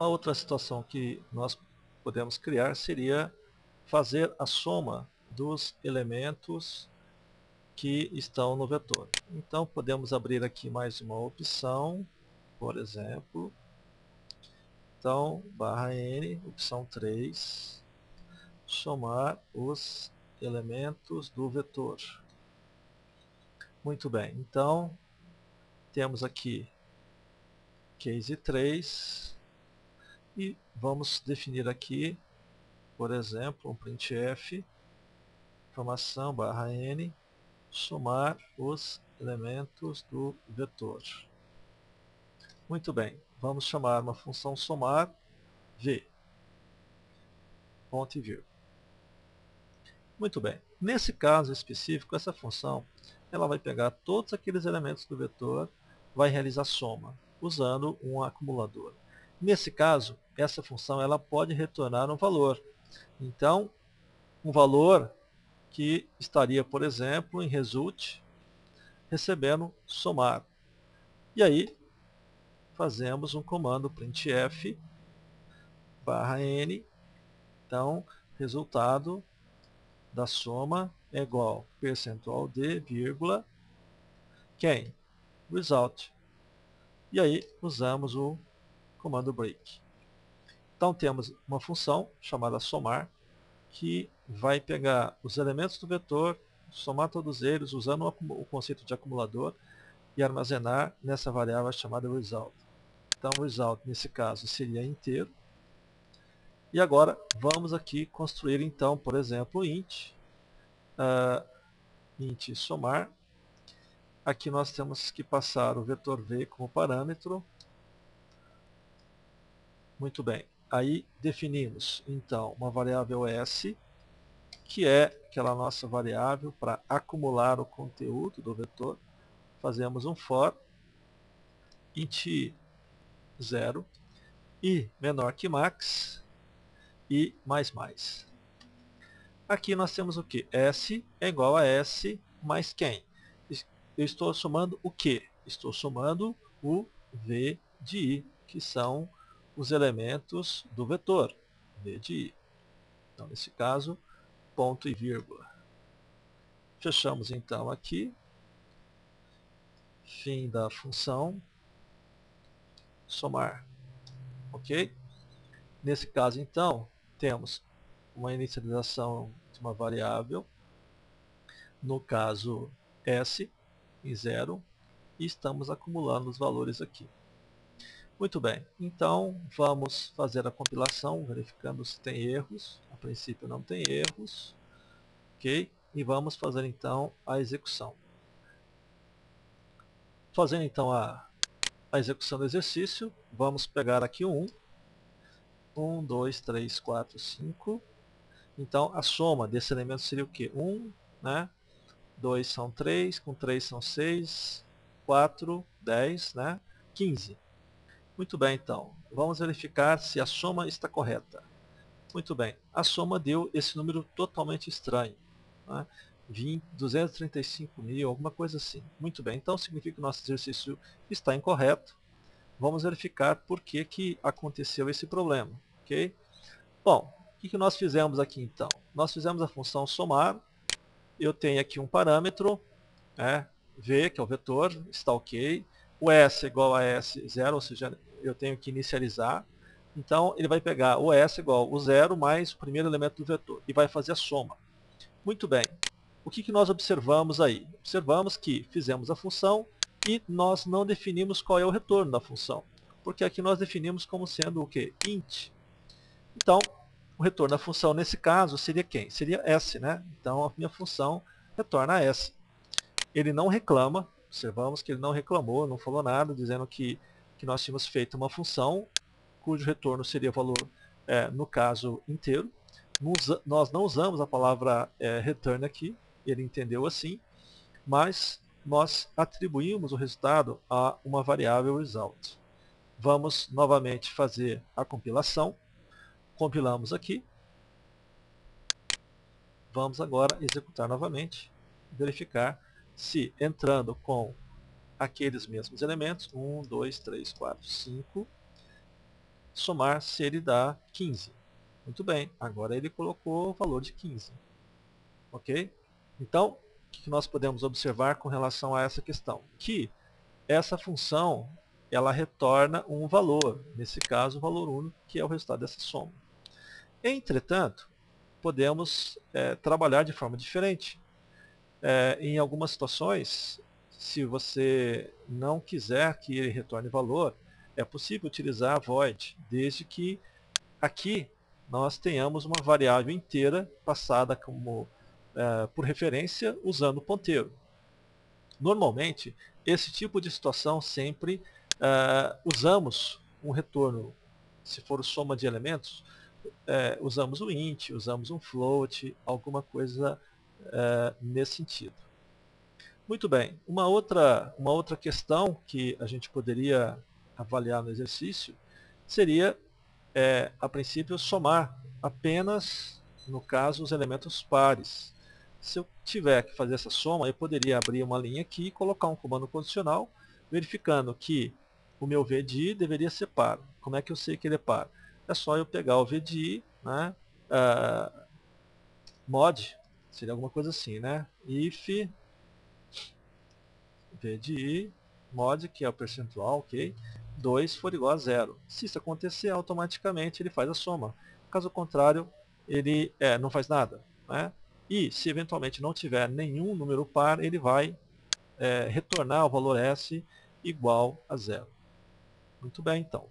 A outra situação que nós podemos criar seria fazer a soma dos elementos que estão no vetor. Então, podemos abrir aqui mais uma opção, por exemplo. Então, barra N, opção 3, somar os elementos do vetor. Muito bem, então, temos aqui case 3 e vamos definir aqui, por exemplo, um printf, informação barra N, somar os elementos do vetor. Muito bem, vamos chamar uma função somar v, ponto e vírgula. Muito bem, nesse caso específico, essa função ela vai pegar todos aqueles elementos do vetor, vai realizar soma, usando um acumulador. Nesse caso, essa função ela pode retornar um valor. Então, um valor que estaria, por exemplo, em result, recebendo somar. E aí, fazemos um comando printf barra n. Então, resultado da soma é igual a percentual de, vírgula, quem? Result. E aí, usamos o comando break. Então, temos uma função chamada somar, que vai pegar os elementos do vetor, somar todos eles, usando o conceito de acumulador, e armazenar nessa variável chamada result. Então, o result, nesse caso, seria inteiro. E agora, vamos aqui construir, então, por exemplo, int somar. Aqui nós temos que passar o vetor v como parâmetro. Muito bem. Aí definimos, então, uma variável s, que é aquela nossa variável para acumular o conteúdo do vetor. Fazemos um for int 0 e menor que max e mais mais. Aqui nós temos o que? S é igual a S mais quem? Eu estou somando o que? Estou somando o v de i, que são os elementos do vetor, v de i. Então, nesse caso, ponto e vírgula. Fechamos então aqui. Fim da função somar. Ok? Nesse caso, então, temos uma inicialização de uma variável, no caso s, em 0, e estamos acumulando os valores aqui. Muito bem, então vamos fazer a compilação, verificando se tem erros. A princípio não tem erros, ok? E vamos fazer então a execução. Fazendo então a execução do exercício, vamos pegar aqui o 1, 2, 3, 4, 5. Então a soma desse elemento seria o quê? 1, né? 2 são 3, com 3 são 6, 4, 10, né? 15. Muito bem, então. Vamos verificar se a soma está correta. Muito bem. A soma deu esse número totalmente estranho. Né? 235 mil, alguma coisa assim. Muito bem. Então, significa que o nosso exercício está incorreto. Vamos verificar por que, que aconteceu esse problema. Ok? Bom, o que nós fizemos aqui, então? Nós fizemos a função somar. Eu tenho aqui um parâmetro, né? V, que é o vetor, está ok. O S é igual a S0, ou seja, eu tenho que inicializar. Então, ele vai pegar o S igual o 0 mais o primeiro elemento do vetor e vai fazer a soma. Muito bem. O que nós observamos aí? Observamos que fizemos a função e nós não definimos qual é o retorno da função. Porque aqui nós definimos como sendo o quê? Int. Então, o retorno da função nesse caso seria quem? Seria S, né? Então, a minha função retorna S. Ele não reclama, observamos que ele não reclamou, não falou nada, dizendo que nós tínhamos feito uma função cujo retorno seria valor, no caso, inteiro. Nós não usamos a palavra return aqui, ele entendeu assim, mas nós atribuímos o resultado a uma variável result. Vamos novamente fazer a compilação. Compilamos aqui. Vamos agora executar novamente, verificar se entrando com aqueles mesmos elementos, 1, 2, 3, 4, 5, somar se ele dá 15. Muito bem, agora ele colocou o valor de 15. Ok? Então, o que nós podemos observar com relação a essa questão? Que essa função ela retorna um valor, nesse caso o valor único, que é o resultado dessa soma. Entretanto, podemos trabalhar de forma diferente. Em algumas situações, se você não quiser que ele retorne valor, é possível utilizar a void, desde que aqui nós tenhamos uma variável inteira passada como, por referência usando o ponteiro. Normalmente, esse tipo de situação sempre usamos um retorno, se for soma de elementos, usamos o int, usamos um float, alguma coisa nesse sentido. Muito bem, uma outra questão que a gente poderia avaliar no exercício seria, a princípio, somar apenas, no caso, os elementos pares. Se eu tiver que fazer essa soma, eu poderia abrir uma linha aqui e colocar um comando condicional, verificando que o meu v de i deveria ser par. Como é que eu sei que ele é par? É só eu pegar o v de i, né, mod, seria alguma coisa assim, né? If v de i mod, que é o percentual, ok? 2 for igual a 0. Se isso acontecer, automaticamente ele faz a soma. Caso contrário, ele não faz nada. Né? E se eventualmente não tiver nenhum número par, ele vai retornar o valor S igual a 0. Muito bem, então.